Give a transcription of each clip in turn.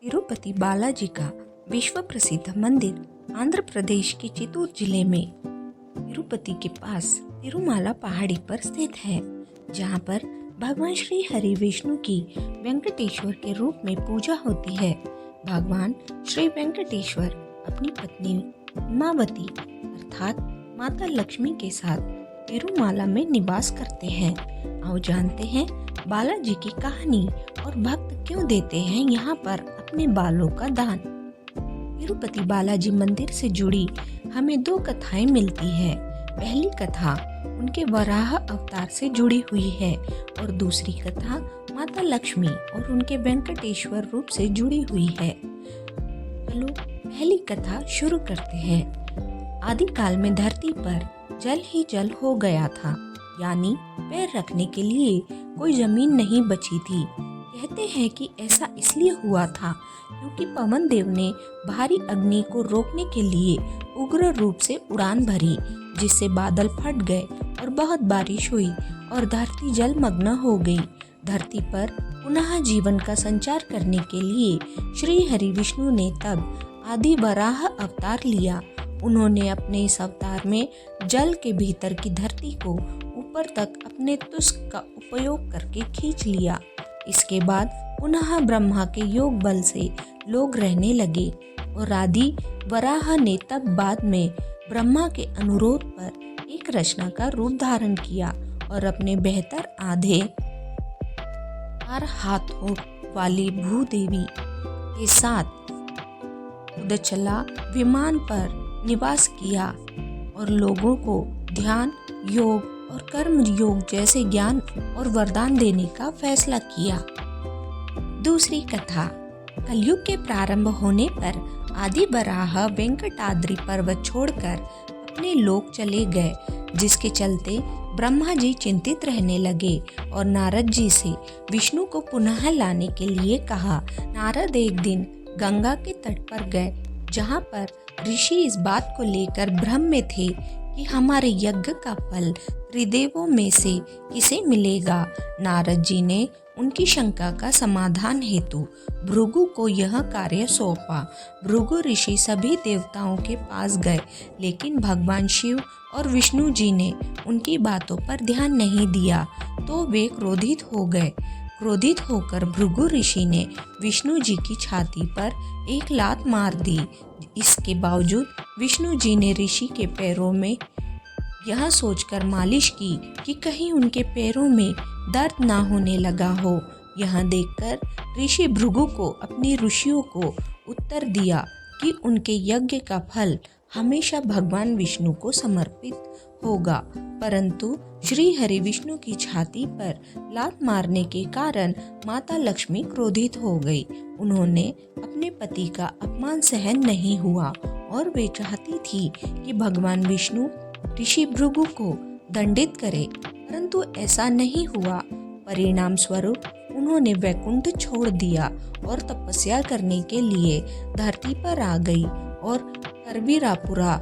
तिरुपति बालाजी का विश्व प्रसिद्ध मंदिर आंध्र प्रदेश के चित्तूर जिले में तिरुपति के पास तिरुमाला पहाड़ी पर स्थित है, जहां पर भगवान श्री हरि विष्णु की वेंकटेश्वर के रूप में पूजा होती है। भगवान श्री वेंकटेश्वर अपनी पत्नी उमावती अर्थात माता लक्ष्मी के साथ तिरुमाला में निवास करते हैं। आओ जानते हैं बालाजी की कहानी और भक्त क्यों देते हैं यहाँ पर अपने बालों का दान। तिरुपति बालाजी मंदिर से जुड़ी हमें दो कथाएं मिलती है। पहली कथा उनके वराह अवतार से जुड़ी हुई है और दूसरी कथा माता लक्ष्मी और उनके वेंकटेश्वर रूप से जुड़ी हुई है। चलो पहली कथा शुरू करते हैं। आदिकाल में धरती पर जल ही जल हो गया था, यानी पैर रखने के लिए कोई जमीन नहीं बची थी। कहते हैं कि ऐसा इसलिए हुआ था क्योंकि पवन देव ने भारी अग्नि को रोकने के लिए उग्र रूप से उड़ान भरी, जिससे बादल फट गए और बहुत बारिश हुई और धरती जलमग्न हो गई। धरती पर पुनः जीवन का संचार करने के लिए श्री हरि विष्णु ने तब आदि वराह अवतार लिया। उन्होंने अपने इस अवतार में जल के भीतर की धरती को ऊपर तक अपने तुस्क का उपयोग करके खींच लिया। इसके बाद पुनः ब्रह्मा के योग बल से लोग रहने लगे और आदि वराह ने तब बाद में ब्रह्मा के अनुरोध पर एक रचना का रूप धारण किया और अपने बेहतर आधे 4 हाथों वाली भूदेवी के साथ उदचला विमान पर निवास किया और लोगों को ध्यान योग और कर्म योग जैसे ज्ञान और वरदान देने का फैसला किया। दूसरी कथा कलयुग के प्रारंभ होने पर आदि वराह वेंकटाद्रि पर्वत छोड़कर अपने लोक चले गए, जिसके चलते ब्रह्मा जी चिंतित रहने लगे और नारद जी से विष्णु को पुनः लाने के लिए कहा। नारद एक दिन गंगा के तट पर गए, जहाँ पर ऋषि इस बात को लेकर भ्रम में थे कि हमारे यज्ञ का फल त्रिदेवों में से किसे मिलेगा। नारद जी ने उनकी शंका का समाधान हेतु भृगु को यह कार्य सौंपा। भृगु ऋषि सभी देवताओं के पास गए, लेकिन भगवान शिव और विष्णु जी ने उनकी बातों पर ध्यान नहीं दिया, तो वे क्रोधित हो गए। क्रोधित होकर भृगु ऋषि ने विष्णु जी की छाती पर एक लात मार दी। इसके बावजूद विष्णु जी ने ऋषि के पैरों में यह सोचकर मालिश की कि कहीं उनके पैरों में दर्द ना होने लगा हो। यह देखकर ऋषि भृगु को अपनी ऋषियों को उत्तर दिया कि उनके यज्ञ का फल हमेशा भगवान विष्णु को समर्पित होगा, परंतु श्री हरि विष्णु की छाती पर लात मारने के कारण माता लक्ष्मी क्रोधित हो गई। उन्होंने अपने पति का अपमान सहन नहीं हुआ और वे चाहती थी कि भगवान विष्णु ऋषि भृगु को दंडित करे, परंतु ऐसा नहीं हुआ। परिणाम स्वरूप उन्होंने वैकुंठ छोड़ दिया और तपस्या करने के लिए धरती पर आ गई और करवीरापुरा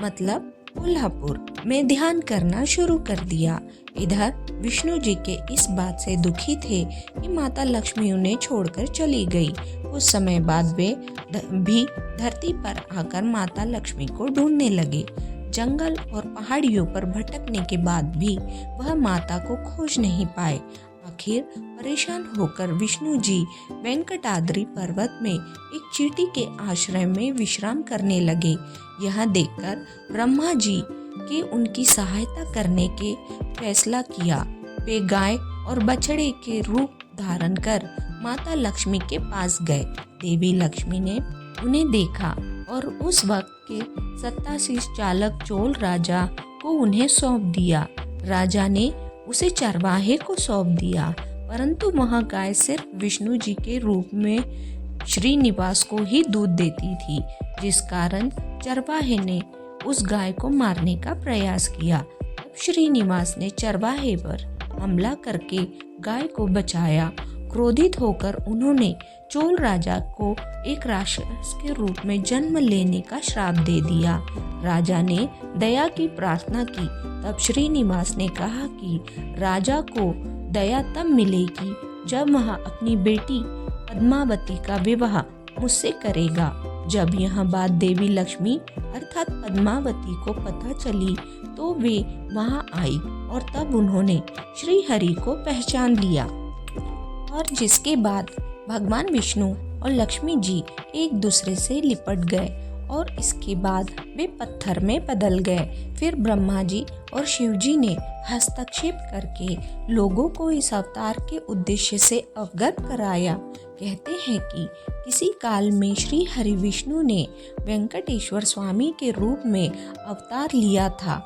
मतलब कोल्हापुर में ध्यान करना शुरू कर दिया। इधर विष्णु जी के इस बात से दुखी थे कि माता लक्ष्मी उन्हें छोड़कर चली गई। कुछ समय बाद वे भी धरती पर आकर माता लक्ष्मी को ढूंढने लगे। जंगल और पहाड़ियों पर भटकने के बाद भी वह माता को खोज नहीं पाए। आखिर परेशान होकर विष्णु जी वेंकटाद्रि पर्वत में एक चींटी के आश्रय में विश्राम करने लगे। यह देखकर ब्रह्मा जी की उनकी सहायता करने के फैसला किया। वे गाय और बछड़े के रूप धारण कर माता लक्ष्मी के पास गए। देवी लक्ष्मी ने उन्हें देखा और उस वक्त के सत्तासीस चालक चोल राजा को उन्हें सौंप दिया। राजा ने उसे चरवाहे को सौंप दिया, परंतु वह गाय सिर्फ विष्णु जी के रूप में श्रीनिवास को ही दूध देती थी, जिस कारण चरवाहे ने उस गाय को मारने का प्रयास किया। तब श्रीनिवास ने चरवाहे पर हमला करके गाय को बचाया। क्रोधित होकर उन्होंने चोल राजा को एक राक्षस के रूप में जन्म लेने का श्राप दे दिया। राजा ने दया की प्रार्थना की, तब श्रीनिवास ने कहा कि राजा को दया तब मिलेगी जब वह अपनी बेटी पद्मावती का विवाह मुझसे करेगा। जब यह बात देवी लक्ष्मी अर्थात पद्मावती को पता चली तो वे वहां आई और तब उन्होंने श्री हरि को पहचान लिया और जिसके बाद भगवान विष्णु और लक्ष्मी जी एक दूसरे से लिपट गए और इसके बाद वे पत्थर में बदल गए। फिर ब्रह्मा जी और शिव जी ने हस्तक्षेप करके लोगों को इस अवतार के उद्देश्य से अवगत कराया। कहते हैं कि किसी काल में श्री हरि विष्णु ने वेंकटेश्वर स्वामी के रूप में अवतार लिया था।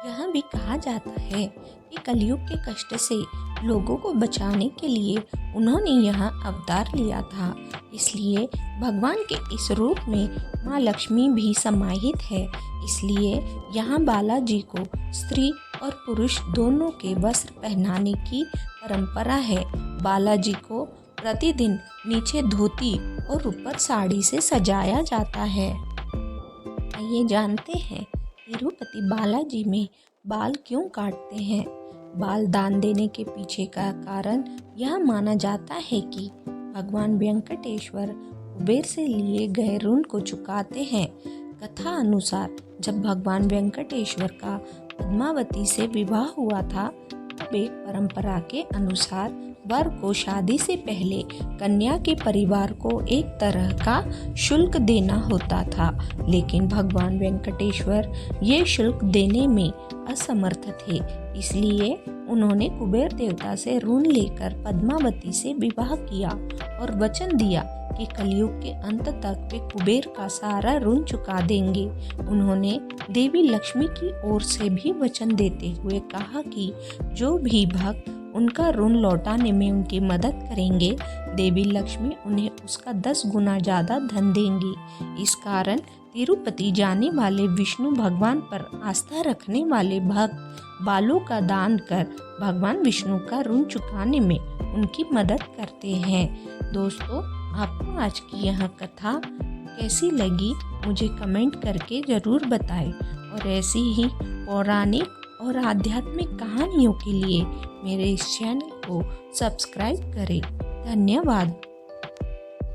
यह भी कहा जाता है कि कलयुग के कष्ट से लोगों को बचाने के लिए उन्होंने यह अवतार लिया था। इसलिए भगवान के इस रूप में माँ लक्ष्मी भी समाहित है। इसलिए यहाँ बालाजी को स्त्री और पुरुष दोनों के वस्त्र पहनाने की परंपरा है। बालाजी को प्रतिदिन नीचे धोती और ऊपर साड़ी से सजाया जाता है। आइए जानते हैं तिरुपति बालाजी में बाल क्यों काटते हैं। बाल दान देने के पीछे का कारण यह माना जाता है कि भगवान वेंकटेश्वर कुबेर से लिए गए ऋण को चुकाते हैं। कथा अनुसार जब भगवान वेंकटेश्वर का पद्मावती से विवाह हुआ था तब एक परंपरा के अनुसार वर को शादी से पहले कन्या के परिवार को एक तरह का शुल्क देना होता था, लेकिन भगवान वेंकटेश्वर ये शुल्क देने में असमर्थ थे। इसलिए उन्होंने कुबेर देवता से ऋण लेकर पद्मावती से विवाह किया और वचन दिया कि कलयुग के अंत तक वे कुबेर का सारा ऋण चुका देंगे। उन्होंने देवी लक्ष्मी की ओर से भी वचन देते हुए कहा कि जो भी भक्त उनका ऋण लौटाने में उनकी मदद करेंगे, देवी लक्ष्मी उन्हें उसका 10 गुना ज़्यादा धन देंगी। इस कारण तिरुपति जाने वाले विष्णु भगवान पर आस्था रखने वाले भक्त बालों का दान कर भगवान विष्णु का ऋण चुकाने में उनकी मदद करते हैं। दोस्तों, आपको आज की यह कथा कैसी लगी मुझे कमेंट करके ज़रूर बताएं और ऐसी ही पौराणिक और आध्यात्मिक कहानियों के लिए मेरे इस चैनल को सब्सक्राइब करें। धन्यवाद।